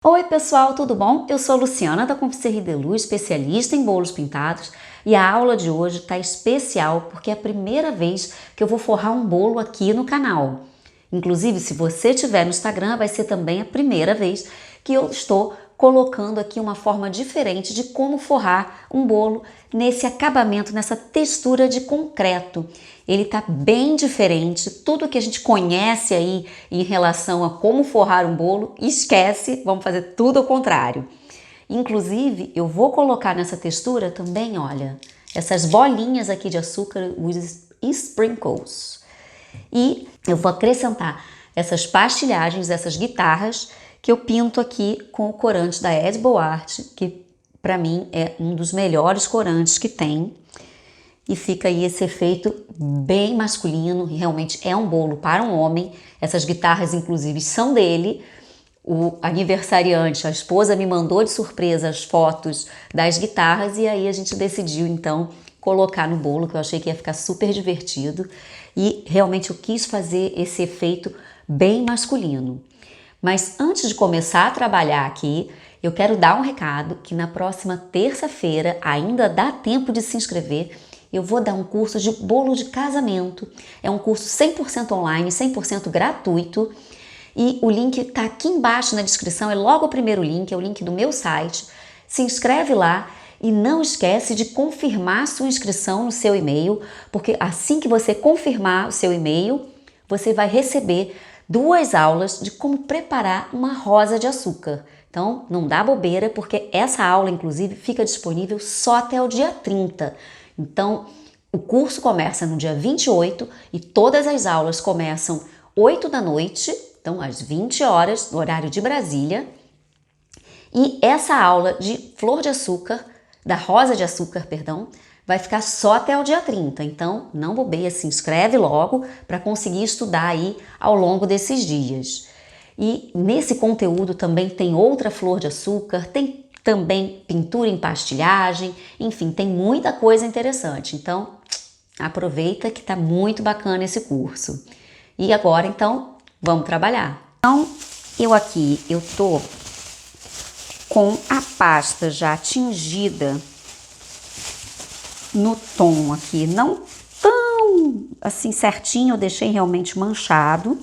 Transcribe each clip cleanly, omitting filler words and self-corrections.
Oi pessoal, tudo bom? Eu sou Luciana da Confiserie de Luz, especialista em bolos pintados, e a aula de hoje está especial porque é a primeira vez que eu vou forrar um bolo aqui no canal. Inclusive, se você estiver no Instagram, vai ser também a primeira vez que eu estou colocando aqui uma forma diferente de como forrar um bolo nesse acabamento, nessa textura de concreto. Ele tá bem diferente, tudo que a gente conhece aí em relação a como forrar um bolo, esquece, vamos fazer tudo ao contrário. Inclusive, eu vou colocar nessa textura também, olha, essas bolinhas aqui de açúcar, os sprinkles. E eu vou acrescentar essas pastilhagens, essas guitarras que eu pinto aqui com o corante da Ed Boart, que para mim é um dos melhores corantes que tem. E fica aí esse efeito bem masculino, realmente é um bolo para um homem. Essas guitarras, inclusive, são dele. O aniversariante, a esposa, me mandou de surpresa as fotos das guitarras e aí a gente decidiu, então, colocar no bolo, que eu achei que ia ficar super divertido. E realmente eu quis fazer esse efeito bem masculino. Mas antes de começar a trabalhar aqui, eu quero dar um recado que na próxima terça-feira, ainda dá tempo de se inscrever, eu vou dar um curso de bolo de casamento. É um curso 100% online, 100% gratuito. E o link está aqui embaixo na descrição, é logo o primeiro link, é o link do meu site. Se inscreve lá e não esquece de confirmar sua inscrição no seu e-mail, porque assim que você confirmar o seu e-mail, você vai receber 2 aulas de como preparar uma rosa de açúcar. Então, não dá bobeira, porque essa aula, inclusive, fica disponível só até o dia 30. Então, o curso começa no dia 28 e todas as aulas começam 8 da noite, então às 20 horas, no horário de Brasília. E essa aula de flor de açúcar, da rosa de açúcar, perdão, vai ficar só até o dia 30. Então, não bobeia, se inscreve logo para conseguir estudar aí ao longo desses dias. E nesse conteúdo também tem outra flor de açúcar, tem também pintura em pastilhagem, enfim, tem muita coisa interessante. Então, aproveita que tá muito bacana esse curso. E agora, então, vamos trabalhar. Então, eu tô com a pasta já tingida no tom aqui, não tão assim certinho, eu deixei realmente manchado,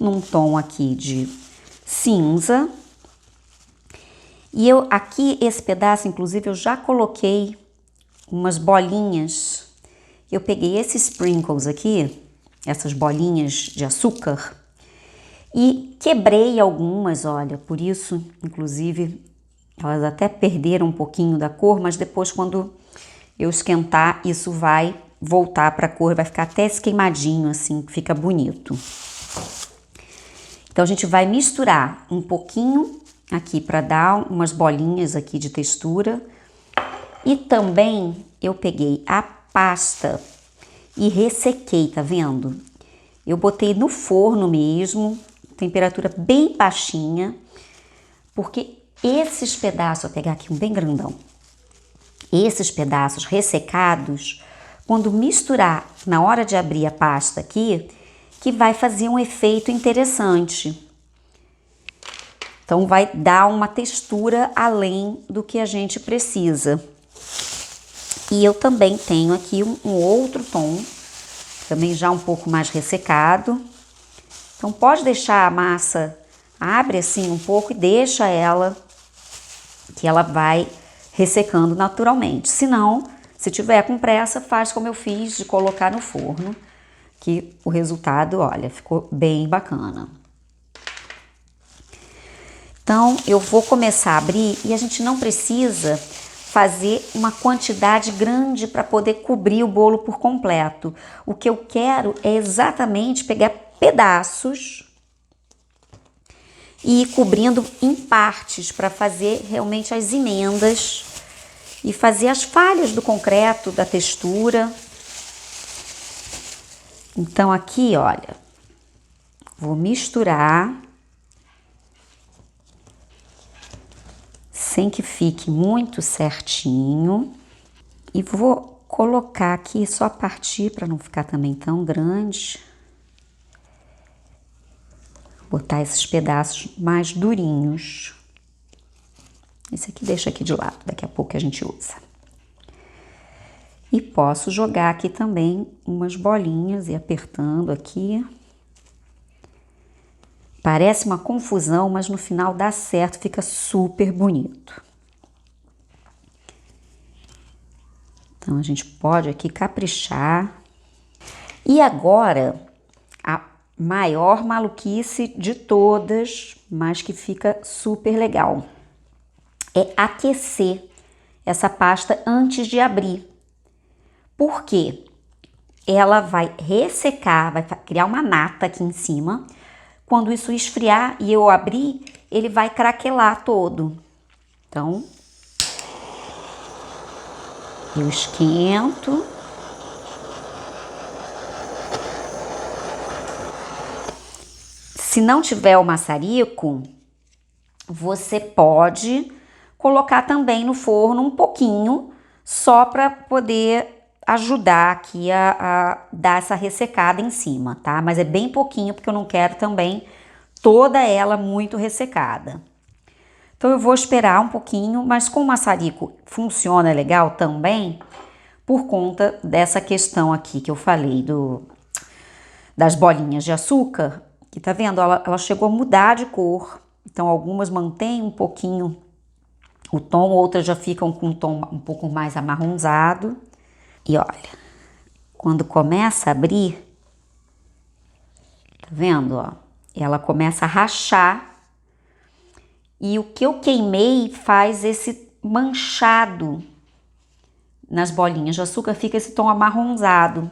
num tom aqui de cinza. E eu aqui, esse pedaço, inclusive, eu já coloquei umas bolinhas. Eu peguei esses sprinkles aqui, essas bolinhas de açúcar, e quebrei algumas, olha, por isso, inclusive, elas até perderam um pouquinho da cor, mas depois quando eu esquentar, isso vai voltar para a cor, vai ficar até esse queimadinho assim, fica bonito. Então a gente vai misturar um pouquinho aqui para dar umas bolinhas aqui de textura. E também eu peguei a pasta e ressequei, tá vendo? Eu botei no forno mesmo, temperatura bem baixinha, porque esses pedaços, vou pegar aqui um bem grandão, esses pedaços ressecados, quando misturar na hora de abrir a pasta aqui, que vai fazer um efeito interessante. Então vai dar uma textura além do que a gente precisa. E eu também tenho aqui um outro tom, também já um pouco mais ressecado. Então pode deixar a massa, abre assim um pouco e deixa ela, que ela vai ressecando naturalmente. Se não, se tiver com pressa, faz como eu fiz, de colocar no forno, que o resultado, olha, ficou bem bacana. Então, eu vou começar a abrir e a gente não precisa fazer uma quantidade grande para poder cobrir o bolo por completo. O que eu quero é exatamente pegar pedaços e ir cobrindo em partes para fazer realmente as emendas e fazer as falhas do concreto, da textura. Então aqui, olha, vou misturar sem que fique muito certinho e vou colocar aqui só a partir para não ficar também tão grande. Botar esses pedaços mais durinhos. Esse aqui deixa aqui de lado, daqui a pouco a gente usa. E posso jogar aqui também umas bolinhas e apertando aqui. Parece uma confusão, mas no final dá certo, fica super bonito. Então a gente pode aqui caprichar. E agora, a maior maluquice de todas, mas que fica super legal, é aquecer essa pasta antes de abrir. Por quê? Ela vai ressecar, vai criar uma nata aqui em cima. Quando isso esfriar e eu abrir, ele vai craquelar todo. Então, eu esquento. Se não tiver o maçarico, você pode colocar também no forno um pouquinho, só para poder ajudar aqui a dar essa ressecada em cima, tá? Mas é bem pouquinho, porque eu não quero também toda ela muito ressecada. Então eu vou esperar um pouquinho, mas com o maçarico funciona legal também, por conta dessa questão aqui que eu falei das bolinhas de açúcar, que tá vendo? Ela chegou a mudar de cor, então algumas mantêm um pouquinho o tom, outras já ficam com um tom um pouco mais amarronzado. E olha, quando começa a abrir, tá vendo, ó? Ela começa a rachar e o que eu queimei faz esse manchado nas bolinhas de açúcar, fica esse tom amarronzado.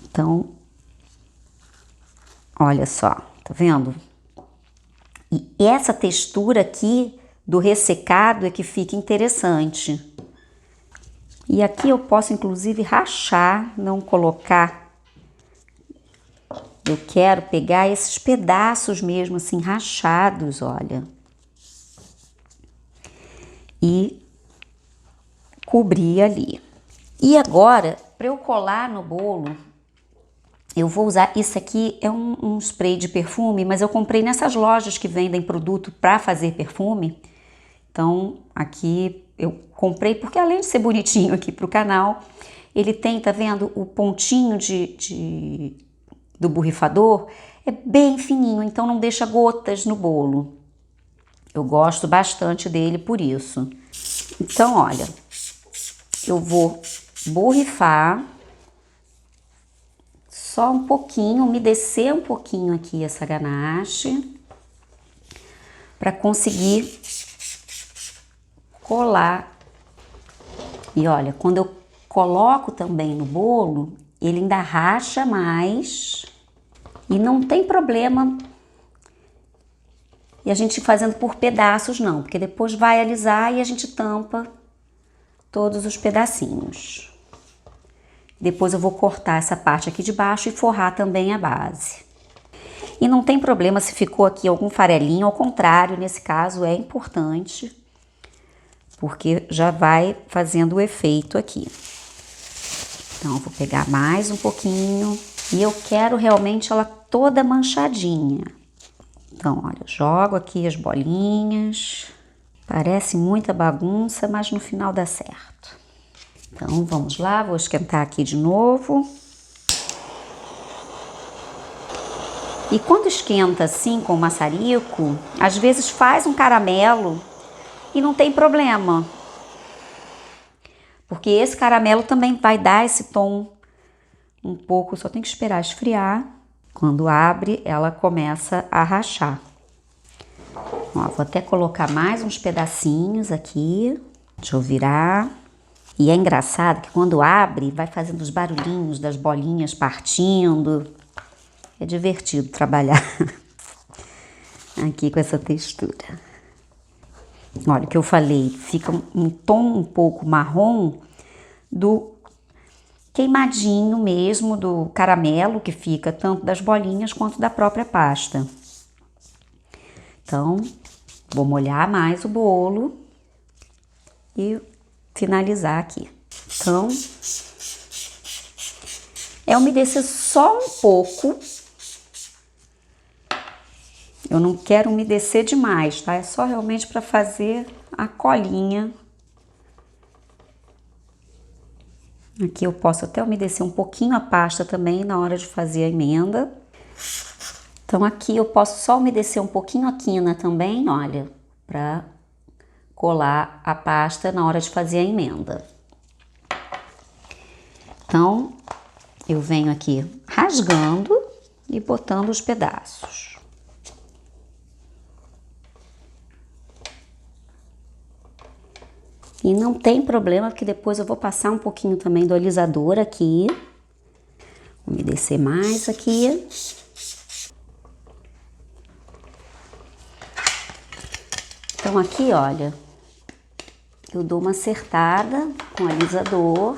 Então, olha só, tá vendo? E essa textura aqui do ressecado é que fica interessante. E aqui eu posso inclusive rachar, não colocar. Eu quero pegar esses pedaços mesmo assim rachados, olha. E cobrir ali. E agora, para eu colar no bolo, eu vou usar, isso aqui é um spray de perfume, mas eu comprei nessas lojas que vendem produto para fazer perfume. Então, aqui eu comprei porque além de ser bonitinho aqui pro canal, ele tem, tá vendo, o pontinho do borrifador é bem fininho, então não deixa gotas no bolo. Eu gosto bastante dele por isso. Então, olha, eu vou borrifar só um pouquinho, umedecer um pouquinho aqui essa ganache para conseguir colar. E olha, quando eu coloco também no bolo, ele ainda racha mais e não tem problema. E a gente fazendo por pedaços não, porque depois vai alisar e a gente tampa todos os pedacinhos. Depois eu vou cortar essa parte aqui de baixo e forrar também a base. E não tem problema se ficou aqui algum farelinho, ao contrário, nesse caso é importante, porque já vai fazendo o efeito aqui. Então, eu vou pegar mais um pouquinho e eu quero realmente ela toda manchadinha. Então, olha, jogo aqui as bolinhas. Parece muita bagunça, mas no final dá certo. Então, vamos lá, vou esquentar aqui de novo. E quando esquenta assim com o maçarico, às vezes faz um caramelo e não tem problema. Porque esse caramelo também vai dar esse tom um pouco, só tem que esperar esfriar. Quando abre, ela começa a rachar. Ó, vou até colocar mais uns pedacinhos aqui. Deixa eu virar. E é engraçado que quando abre, vai fazendo os barulhinhos das bolinhas partindo. É divertido trabalhar aqui com essa textura. Olha o que eu falei, fica um tom um pouco marrom do queimadinho mesmo, do caramelo que fica tanto das bolinhas quanto da própria pasta. Então, vou molhar mais o bolo e finalizar aqui. Então, é umedecer só um pouco Eu não quero umedecer demais, tá? É só realmente para fazer a colinha. Aqui eu posso até umedecer um pouquinho a pasta também na hora de fazer a emenda. Então aqui eu posso só umedecer um pouquinho a quina também, olha, para colar a pasta na hora de fazer a emenda. Então eu venho aqui rasgando e botando os pedaços. E não tem problema, porque depois eu vou passar um pouquinho também do alisador aqui. Umedecer mais aqui. Então aqui, olha, eu dou uma acertada com o alisador.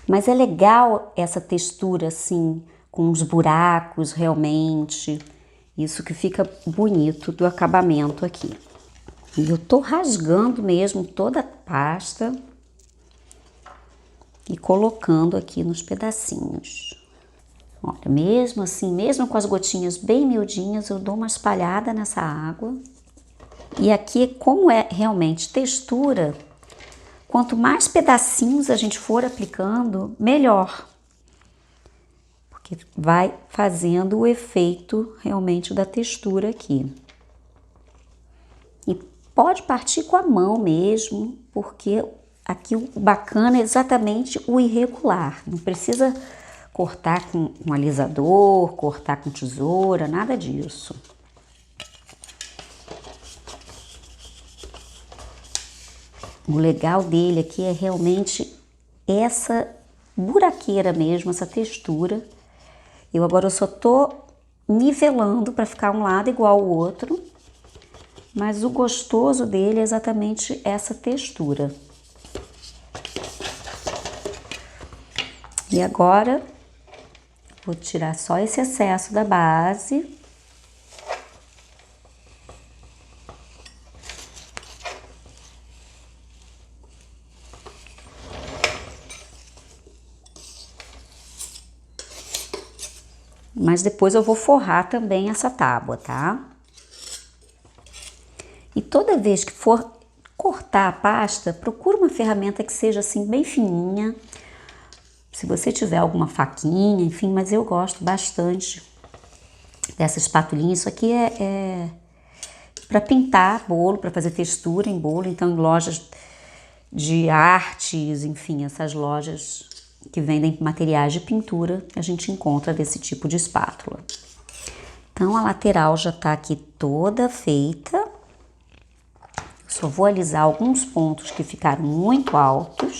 Mas é legal essa textura assim, com os buracos realmente. Isso que fica bonito do acabamento aqui. E eu tô rasgando mesmo toda a pasta e colocando aqui nos pedacinhos. Olha, mesmo assim, mesmo com as gotinhas bem miudinhas, eu dou uma espalhada nessa água. E aqui, como é realmente textura, quanto mais pedacinhos a gente for aplicando, melhor. Porque vai fazendo o efeito realmente da textura aqui. E pode partir com a mão mesmo, porque aqui o bacana é exatamente o irregular. Não precisa cortar com um alisador, cortar com tesoura, nada disso. O legal dele aqui é realmente essa buraqueira mesmo, essa textura. Agora eu só tô nivelando para ficar um lado igual ao outro. Mas o gostoso dele é exatamente essa textura. E agora, vou tirar só esse excesso da base. Mas depois eu vou forrar também essa tábua, tá? E toda vez que for cortar a pasta, procura uma ferramenta que seja assim bem fininha. Se você tiver alguma faquinha, enfim, mas eu gosto bastante dessa espatulinha. Isso aqui é para pintar bolo, para fazer textura em bolo. Então, em lojas de artes, enfim, essas lojas que vendem materiais de pintura, a gente encontra desse tipo de espátula. Então, a lateral já tá aqui toda feita. Só vou alisar alguns pontos que ficaram muito altos.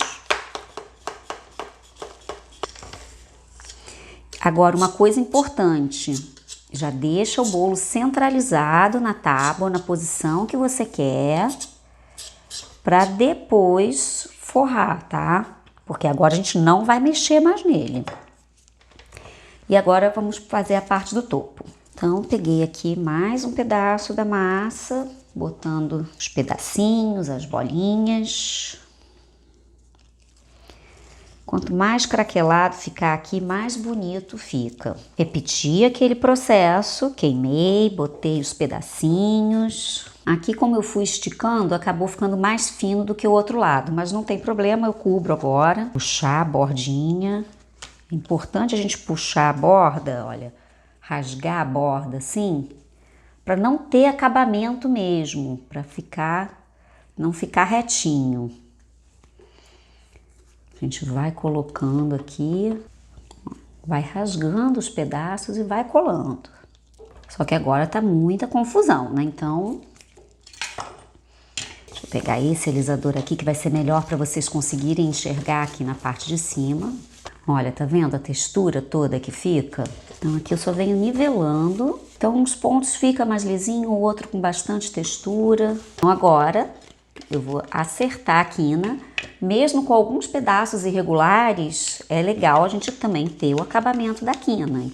Agora, uma coisa importante, já deixa o bolo centralizado na tábua, na posição que você quer, para depois forrar, tá? Porque agora a gente não vai mexer mais nele. E agora vamos fazer a parte do topo. Então, peguei aqui mais um pedaço da massa, botando os pedacinhos, as bolinhas. Quanto mais craquelado ficar aqui, mais bonito fica. Repeti aquele processo, queimei, botei os pedacinhos. Aqui, como eu fui esticando, acabou ficando mais fino do que o outro lado, mas não tem problema, eu cubro agora. Puxar a bordinha. É importante a gente puxar a borda, olha, rasgar a borda assim, para não ter acabamento mesmo, para não ficar retinho. A gente vai colocando aqui, vai rasgando os pedaços e vai colando. Só que agora tá muita confusão, né? Então, deixa eu pegar esse alisador aqui que vai ser melhor para vocês conseguirem enxergar aqui na parte de cima. Olha, tá vendo a textura toda que fica? Então aqui eu só venho nivelando. Então uns pontos fica mais lisinho, o outro com bastante textura. Então agora eu vou acertar a quina. Mesmo com alguns pedaços irregulares, é legal a gente também ter o acabamento da quina.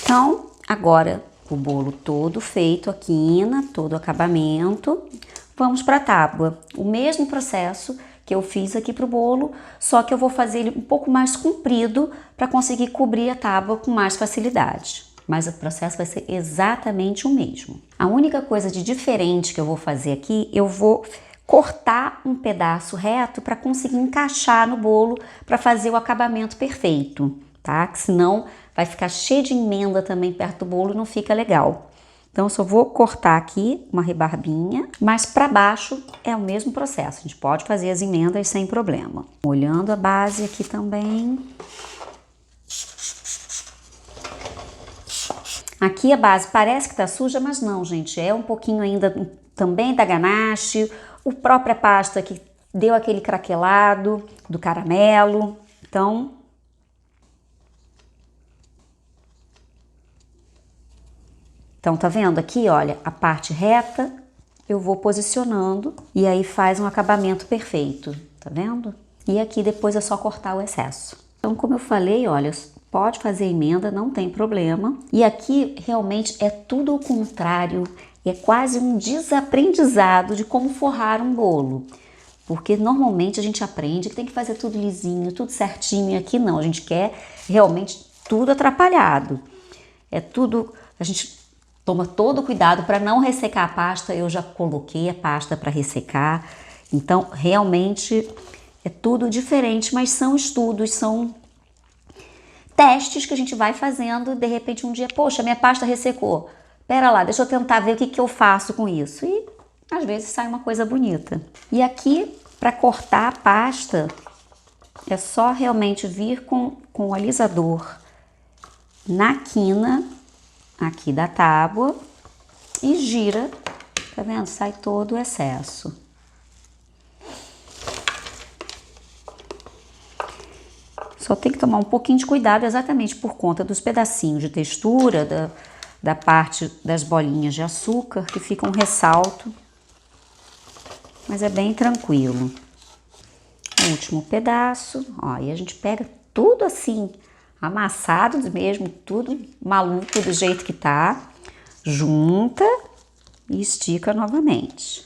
Então, agora O bolo todo feito, a quina, todo o acabamento. Vamos para a tábua. O mesmo processo que eu fiz aqui para o bolo, só que eu vou fazer ele um pouco mais comprido para conseguir cobrir a tábua com mais facilidade. Mas o processo vai ser exatamente o mesmo. A única coisa de diferente que eu vou fazer aqui, eu vou cortar um pedaço reto para conseguir encaixar no bolo para fazer o acabamento perfeito, tá? Que senão vai ficar cheio de emenda também perto do bolo e não fica legal. Então, eu só vou cortar aqui uma rebarbinha, mas para baixo é o mesmo processo. A gente pode fazer as emendas sem problema. Molhando a base aqui também. Aqui a base parece que tá suja, mas não, gente. É um pouquinho ainda também da ganache. A própria pasta que deu aquele craquelado do caramelo. Então, tá vendo aqui, olha, a parte reta eu vou posicionando e aí faz um acabamento perfeito, tá vendo? E aqui depois é só cortar o excesso. Então, como eu falei, olha, pode fazer emenda, não tem problema. E aqui realmente é tudo o contrário, é quase um desaprendizado de como forrar um bolo. Porque normalmente a gente aprende que tem que fazer tudo lisinho, tudo certinho, e aqui não, a gente quer realmente tudo atrapalhado. É tudo, a gente toma todo o cuidado para não ressecar a pasta. Eu já coloquei a pasta para ressecar. Então, realmente é tudo diferente, mas são estudos, são testes que a gente vai fazendo. De repente um dia, poxa, minha pasta ressecou. Pera lá, deixa eu tentar ver o que eu faço com isso. E às vezes sai uma coisa bonita. E aqui, para cortar a pasta, é só realmente vir com o alisador na quina aqui da tábua e gira, tá vendo? Sai todo o excesso. Só tem que tomar um pouquinho de cuidado exatamente por conta dos pedacinhos de textura, da parte das bolinhas de açúcar que ficam ressalto, mas é bem tranquilo. O último pedaço, ó, e a gente pega tudo assim, amassado mesmo, tudo maluco do jeito que tá, junta e estica novamente.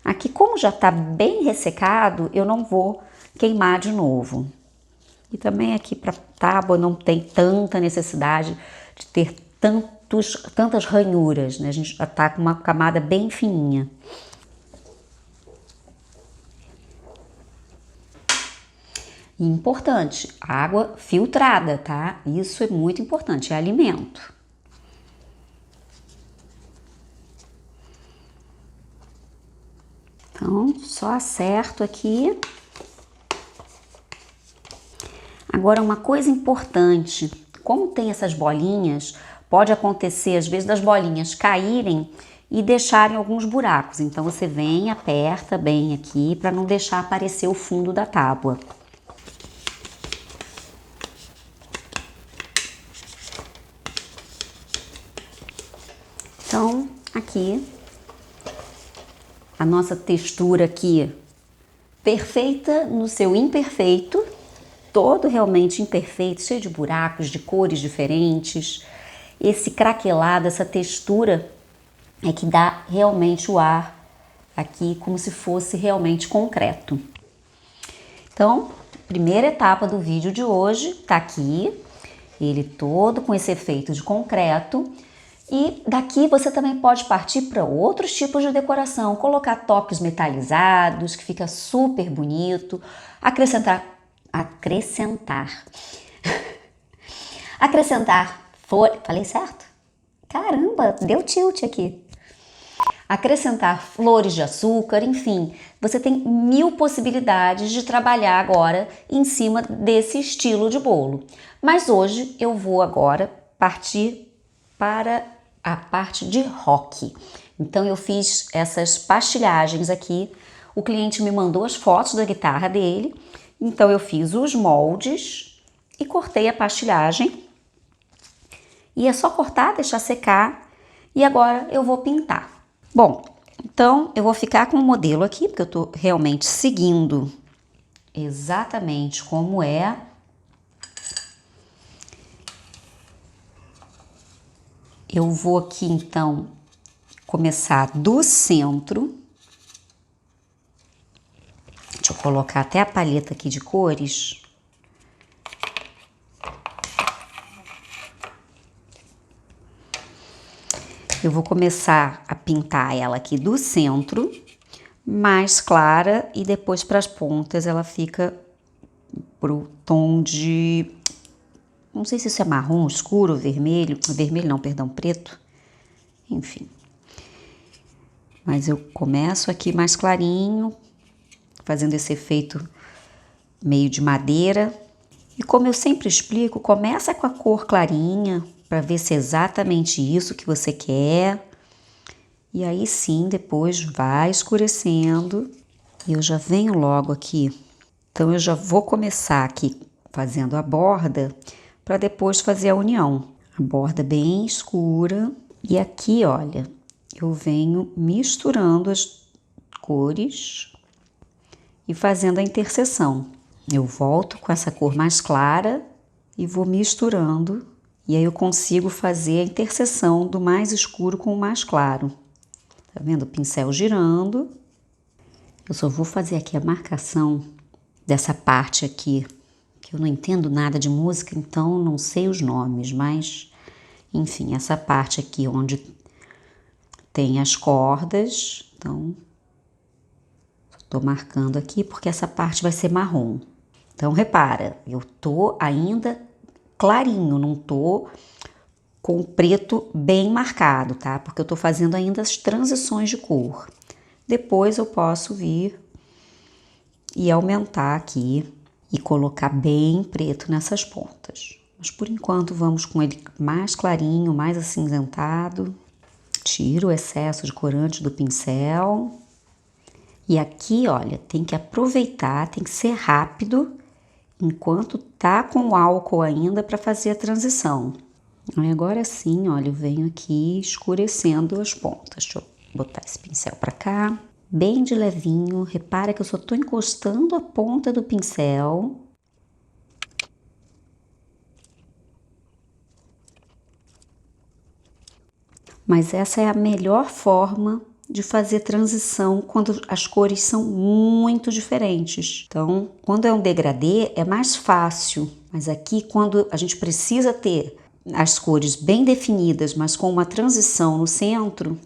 Aqui, como já tá bem ressecado, eu não vou queimar de novo. E também aqui para tábua não tem tanta necessidade de ter tantas ranhuras, né? A gente já tá com uma camada bem fininha. E importante, água filtrada, tá? Isso é muito importante, é alimento. Então, só acerto aqui. Agora, uma coisa importante, como tem essas bolinhas, pode acontecer às vezes das bolinhas caírem e deixarem alguns buracos. Então, você vem, aperta bem aqui para não deixar aparecer o fundo da tábua. Então, aqui, a nossa textura aqui, perfeita no seu imperfeito, todo realmente imperfeito, cheio de buracos, de cores diferentes. Esse craquelado, essa textura é que dá realmente o ar aqui, como se fosse realmente concreto. Então, primeira etapa do vídeo de hoje tá aqui, ele todo com esse efeito de concreto. E daqui você também pode partir para outros tipos de decoração, colocar toques metalizados, que fica super bonito, acrescentar falei certo? Caramba, deu tilt aqui. Acrescentar flores de açúcar, enfim, você tem 1000 possibilidades de trabalhar agora em cima desse estilo de bolo. Mas hoje eu vou agora partir para a parte de rock. Então eu fiz essas pastilhagens aqui, o cliente me mandou as fotos da guitarra dele, então eu fiz os moldes e cortei a pastilhagem. E é só cortar, deixar secar e agora eu vou pintar. Bom, então eu vou ficar com o modelo aqui, porque eu tô realmente seguindo exatamente como é. Eu vou aqui então começar do centro. Deixa eu colocar até a paleta aqui de cores. Eu vou começar a pintar ela aqui do centro, mais clara, e depois para as pontas ela fica pro tom de, não sei se isso é marrom escuro, vermelho não, perdão, preto, enfim. Mas eu começo aqui mais clarinho, fazendo esse efeito meio de madeira. E como eu sempre explico, começa com a cor clarinha, para ver se é exatamente isso que você quer. E aí sim, depois vai escurecendo. E eu já venho logo aqui. Então eu já vou começar aqui fazendo a borda, para depois fazer a união. A borda bem escura. E aqui, olha, eu venho misturando as cores e fazendo a interseção. Eu volto com essa cor mais clara e vou misturando. E aí eu consigo fazer a interseção do mais escuro com o mais claro. Tá vendo? O pincel girando. Eu só vou fazer aqui a marcação dessa parte aqui, que eu não entendo nada de música, então não sei os nomes, mas enfim, essa parte aqui onde tem as cordas, então tô marcando aqui porque essa parte vai ser marrom. Então repara, eu tô ainda clarinho, não tô com o preto bem marcado, tá? Porque eu tô fazendo ainda as transições de cor. Depois eu posso vir e aumentar aqui e colocar bem preto nessas pontas. Mas por enquanto vamos com ele mais clarinho, mais acinzentado. Tiro o excesso de corante do pincel. E aqui, olha, tem que aproveitar, tem que ser rápido enquanto tá com o álcool ainda para fazer a transição. Aí agora sim, olha, eu venho aqui escurecendo as pontas. Deixa eu botar esse pincel para cá, bem de levinho. Repara que eu só tô encostando a ponta do pincel. Mas essa é a melhor forma de fazer transição quando as cores são muito diferentes. Então, quando é um degradê, é mais fácil. Mas aqui, quando a gente precisa ter as cores bem definidas, mas com uma transição no centro,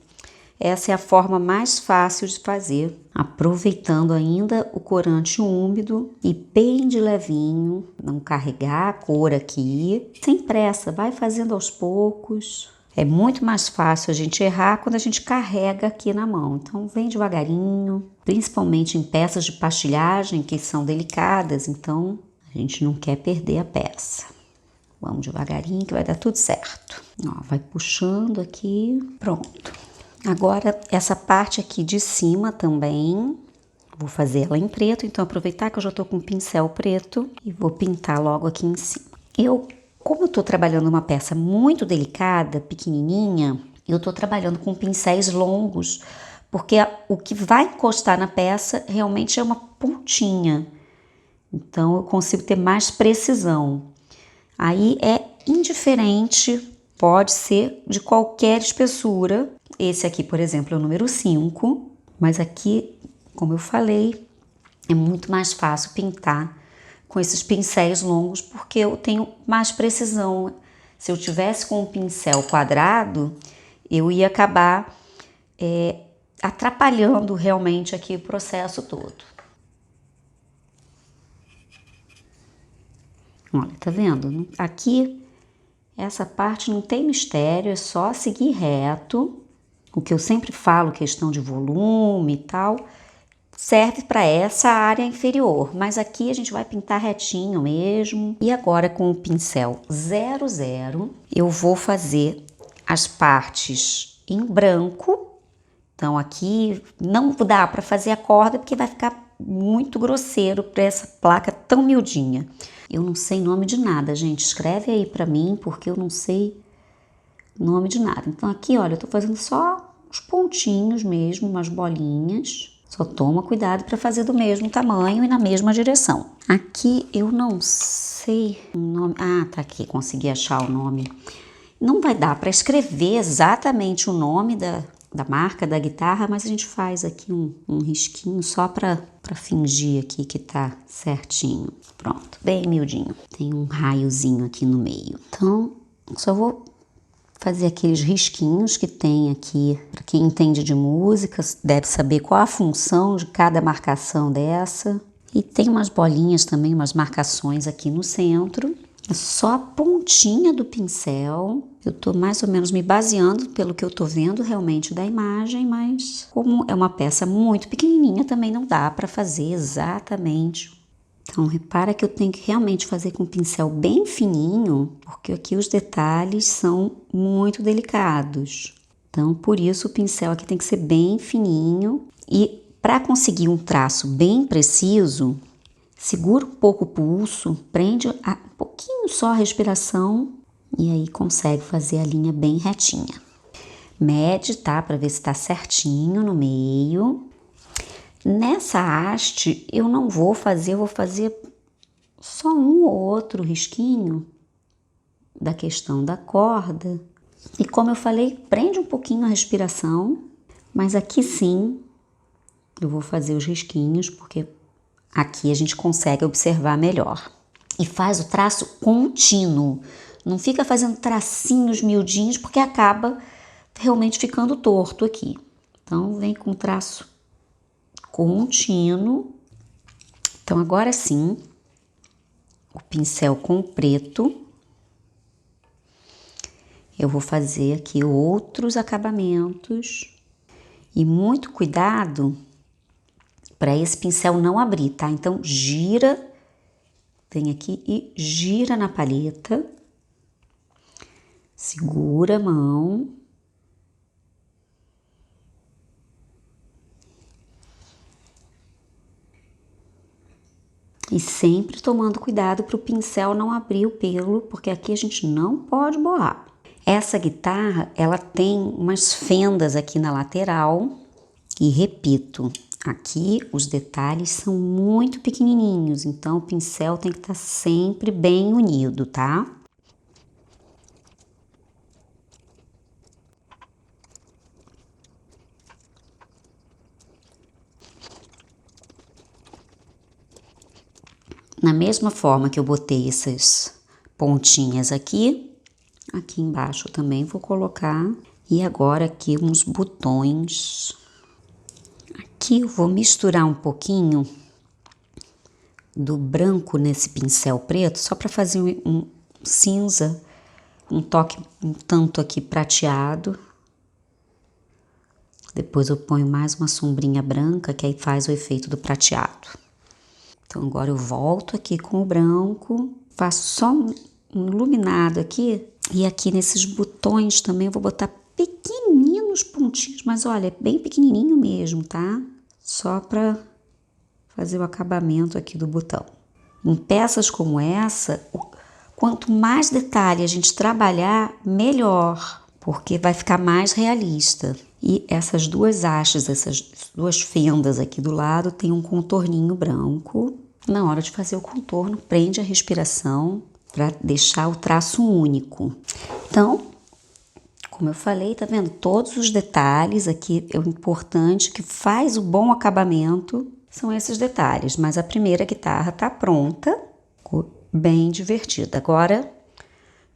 essa é a forma mais fácil de fazer, aproveitando ainda o corante úmido e bem de levinho, não carregar a cor aqui, sem pressa, vai fazendo aos poucos. É muito mais fácil a gente errar quando a gente carrega aqui na mão. Então, vem devagarinho, principalmente em peças de pastilhagem que são delicadas, então a gente não quer perder a peça. Vamos devagarinho que vai dar tudo certo. Ó, vai puxando aqui, pronto. Agora, essa parte aqui de cima também, vou fazer ela em preto, então aproveitar que eu já tô com o pincel preto e vou pintar logo aqui em cima. Como eu tô trabalhando uma peça muito delicada, pequenininha, eu tô trabalhando com pincéis longos, porque o que vai encostar na peça realmente é uma pontinha. Então, eu consigo ter mais precisão. Aí é indiferente, pode ser de qualquer espessura. Esse aqui, por exemplo, é o número 5, mas aqui, como eu falei, é muito mais fácil pintar com esses pincéis longos, porque eu tenho mais precisão. Se eu tivesse com um pincel quadrado, eu ia acabar atrapalhando realmente aqui o processo todo. Olha, tá vendo? Aqui, essa parte não tem mistério, é só seguir reto. O que eu sempre falo, questão de volume e tal, serve para essa área inferior, mas aqui a gente vai pintar retinho mesmo. E agora com o pincel 00, eu vou fazer as partes em branco. Então aqui não dá para fazer a corda porque vai ficar muito grosseiro para essa placa tão miudinha. Eu não sei nome de nada, gente. Escreve aí para mim porque eu não sei nome de nada. Então aqui, olha, eu tô fazendo só os pontinhos mesmo, umas bolinhas. Só toma cuidado para fazer do mesmo tamanho e na mesma direção. Aqui eu não sei o nome. Ah, tá aqui, consegui achar o nome. Não vai dar para escrever exatamente o nome da marca da guitarra, mas a gente faz aqui um risquinho só para fingir aqui que tá certinho. Pronto, bem miudinho. Tem um raiozinho aqui no meio. Então, só vou fazer aqueles risquinhos que tem aqui. Para quem entende de música, deve saber qual a função de cada marcação dessa. E tem umas bolinhas também, umas marcações aqui no centro. É só a pontinha do pincel. Eu tô mais ou menos me baseando pelo que eu tô vendo realmente da imagem, mas como é uma peça muito pequenininha, também não dá para fazer exatamente. Então, repara que eu tenho que realmente fazer com o pincel bem fininho, porque aqui os detalhes são muito delicados. Então, por isso o pincel aqui tem que ser bem fininho. E para conseguir um traço bem preciso, segura um pouco o pulso, prende um pouquinho só a respiração e aí consegue fazer a linha bem retinha. Mede, tá? Para ver se tá certinho no meio. Nessa haste eu não vou fazer, eu vou fazer só um ou outro risquinho da questão da corda. E como eu falei, prende um pouquinho a respiração, mas aqui sim eu vou fazer os risquinhos, porque aqui a gente consegue observar melhor. E faz o traço contínuo. Não fica fazendo tracinhos miudinhos, porque acaba realmente ficando torto aqui. Então, vem com traço contínuo. Então, agora sim, o pincel com preto. Eu vou fazer aqui outros acabamentos. E muito cuidado para esse pincel não abrir, tá? Então, gira, vem aqui e gira na palheta. Segura a mão. E sempre tomando cuidado para o pincel não abrir o pelo, porque aqui a gente não pode borrar. Essa guitarra, ela tem umas fendas aqui na lateral. E repito, aqui os detalhes são muito pequenininhos, então o pincel tem que estar sempre bem unido, tá? Na mesma forma que eu botei essas pontinhas aqui, aqui embaixo também vou colocar. E agora aqui uns botões. Aqui eu vou misturar um pouquinho do branco nesse pincel preto, só para fazer um cinza, um toque um tanto aqui prateado. Depois eu ponho mais uma sombrinha branca, que aí faz o efeito do prateado. Então agora eu volto aqui com o branco, faço só um iluminado aqui. E aqui nesses botões também eu vou botar pequenininhos pontinhos, mas olha, é bem pequenininho mesmo, tá? Só para fazer o acabamento aqui do botão. Em peças como essa, quanto mais detalhe a gente trabalhar, melhor, porque vai ficar mais realista. E essas duas hastes, essas duas fendas aqui do lado, tem um contorninho branco. Na hora de fazer o contorno, prende a respiração para deixar o traço único. Então, como eu falei, tá vendo? Todos os detalhes aqui, é o importante que faz o bom acabamento são esses detalhes. Mas a primeira guitarra tá pronta, ficou bem divertida. Agora,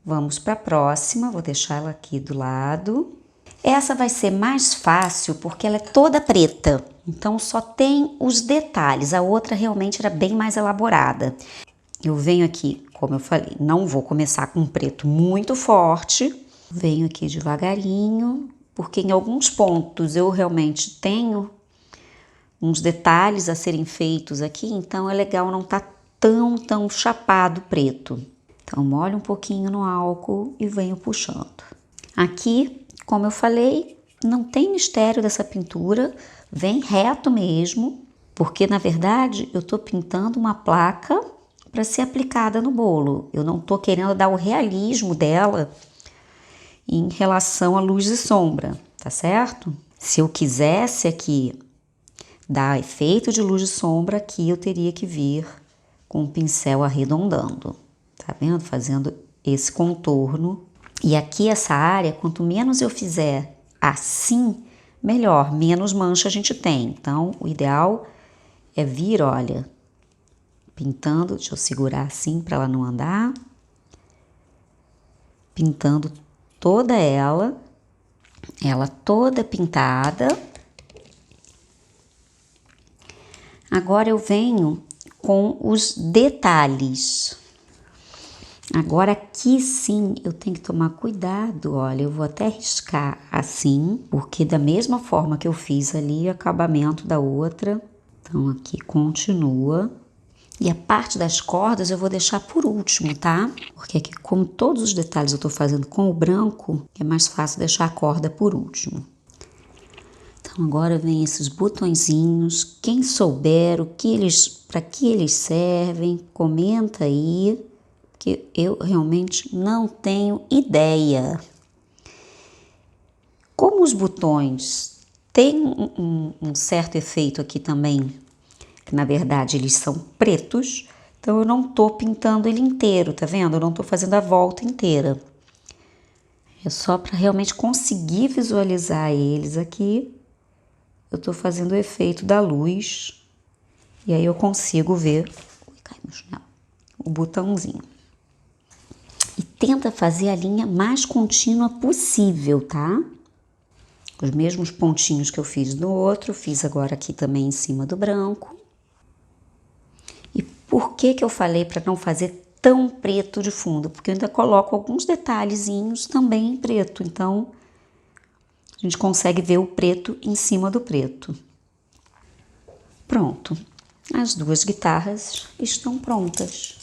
vamos para a próxima, vou deixar ela aqui do lado. Essa vai ser mais fácil porque ela é toda preta, então só tem os detalhes. A outra realmente era bem mais elaborada. Eu venho aqui, como eu falei, não vou começar com um preto muito forte. Venho aqui devagarinho, porque em alguns pontos eu realmente tenho uns detalhes a serem feitos aqui, então é legal não tá tão chapado preto. Então molho um pouquinho no álcool e venho puxando. Aqui, como eu falei, não tem mistério dessa pintura, vem reto mesmo, porque na verdade eu tô pintando uma placa para ser aplicada no bolo. Eu não tô querendo dar o realismo dela em relação à luz e sombra, tá certo? Se eu quisesse aqui dar efeito de luz e sombra, aqui eu teria que vir com o pincel arredondando, tá vendo? Fazendo esse contorno E aqui essa área, quanto menos eu fizer assim, melhor, menos mancha a gente tem. Então, o ideal é vir, olha, pintando, deixa eu segurar assim para ela não andar. Pintando toda ela toda pintada. Agora eu venho com os detalhes. Agora aqui sim eu tenho que tomar cuidado, olha, eu vou até riscar assim, porque da mesma forma que eu fiz ali o acabamento da outra, então aqui continua. E a parte das cordas eu vou deixar por último, tá? Porque aqui, como todos os detalhes eu tô fazendo com o branco, é mais fácil deixar a corda por último. Então agora vem esses botõezinhos, quem souber para que eles servem, comenta aí, que eu realmente não tenho ideia. Como os botões têm um certo efeito aqui também, que na verdade eles são pretos, então eu não tô pintando ele inteiro, tá vendo? Eu não tô fazendo a volta inteira. É só para realmente conseguir visualizar eles aqui. Eu tô fazendo o efeito da luz e aí eu consigo ver o botãozinho. E tenta fazer a linha mais contínua possível, tá? Os mesmos pontinhos que eu fiz no outro, fiz agora aqui também em cima do branco. E por que eu falei para não fazer tão preto de fundo? Porque eu ainda coloco alguns detalhezinhos também em preto, então a gente consegue ver o preto em cima do preto. Pronto, as duas guitarras estão prontas.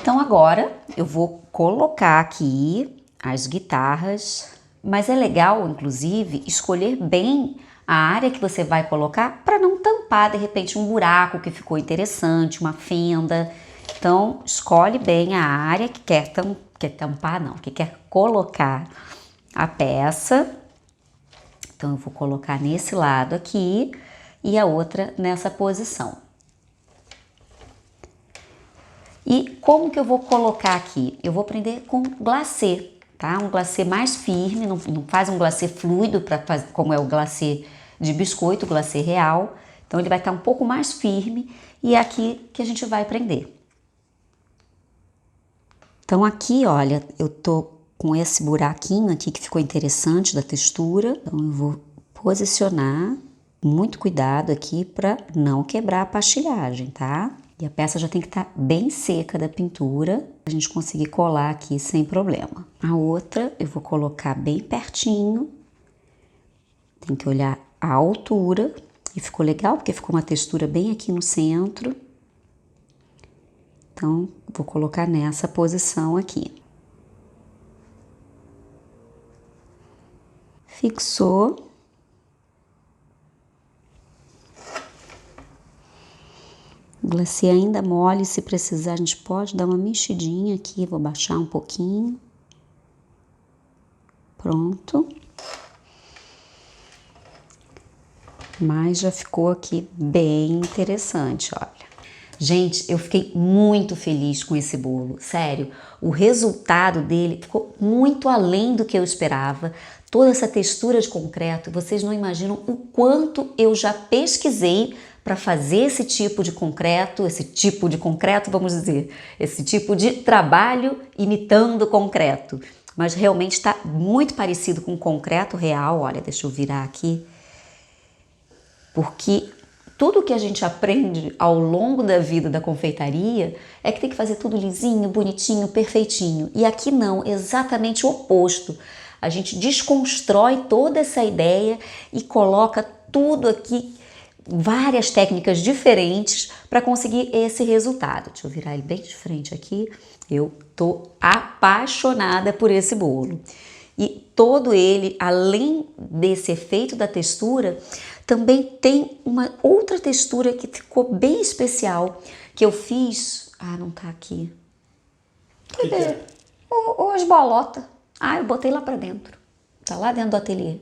Então agora eu vou colocar aqui as guitarras, mas é legal, inclusive, escolher bem a área que você vai colocar para não tampar, de repente, um buraco que ficou interessante, uma fenda. Então, escolhe bem a área que quer tampar, não, que quer colocar a peça. Então, eu vou colocar nesse lado aqui e a outra nessa posição. E como que eu vou colocar aqui? Eu vou prender com glacê, tá? Um glacê mais firme, não faz um glacê fluido como é o glacê de biscoito, o glacê real. Então ele vai estar um pouco mais firme e é aqui que a gente vai prender. Então aqui, olha, eu tô com esse buraquinho aqui que ficou interessante da textura. Então eu vou posicionar, muito cuidado aqui para não quebrar a pastilhagem, tá? E a peça já tem que estar bem seca da pintura, pra gente conseguir colar aqui sem problema. A outra eu vou colocar bem pertinho, tem que olhar a altura, e ficou legal porque ficou uma textura bem aqui no centro. Então, vou colocar nessa posição aqui. Fixou. O glacê ainda mole, se precisar a gente pode dar uma mexidinha aqui, vou baixar um pouquinho. Pronto. Mas já ficou aqui bem interessante, olha. Gente, eu fiquei muito feliz com esse bolo, sério. O resultado dele ficou muito além do que eu esperava. Toda essa textura de concreto, vocês não imaginam o quanto eu já pesquisei para fazer esse tipo de concreto, vamos dizer, esse tipo de trabalho imitando concreto. Mas realmente está muito parecido com concreto real. Olha, deixa eu virar aqui. Porque tudo que a gente aprende ao longo da vida da confeitaria é que tem que fazer tudo lisinho, bonitinho, perfeitinho. E aqui não, exatamente o oposto. A gente desconstrói toda essa ideia e coloca tudo aqui, várias técnicas diferentes para conseguir esse resultado. Deixa eu virar ele bem de frente aqui. Eu tô apaixonada por esse bolo. E todo ele, além desse efeito da textura, também tem uma outra textura que ficou bem especial, que eu fiz... Ah, não tá aqui. Cadê? As bolotas. Ah, eu botei lá pra dentro. Tá lá dentro do ateliê.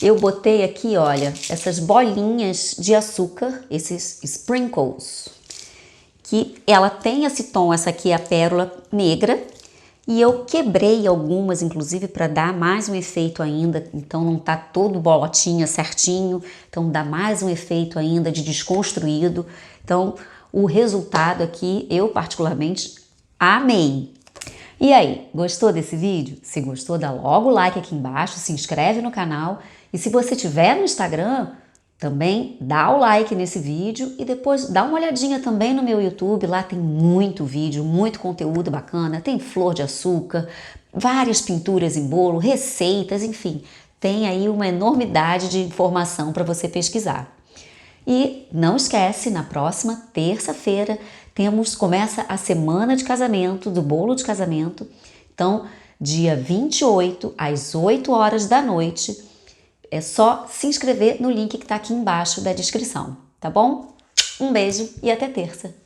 Eu botei aqui, olha, essas bolinhas de açúcar, esses sprinkles, que ela tem esse tom, essa aqui é a pérola negra, E eu quebrei algumas, inclusive, para dar mais um efeito ainda. Então não tá todo bolotinha certinho. Então dá mais um efeito ainda de desconstruído. Então o resultado aqui, eu particularmente amei. E aí, gostou desse vídeo? Se gostou, dá logo o like aqui embaixo, se inscreve no canal. E se você tiver no Instagram, também dá o like nesse vídeo e depois dá uma olhadinha também no meu YouTube. Lá tem muito vídeo, muito conteúdo bacana. Tem flor de açúcar, várias pinturas em bolo, receitas, enfim. Tem aí uma enormidade de informação para você pesquisar. E não esquece, na próxima terça-feira começa a semana de casamento, do bolo de casamento. Então, dia 28, às 8 horas da noite, é só se inscrever no link que está aqui embaixo da descrição, tá bom? Um beijo e até terça!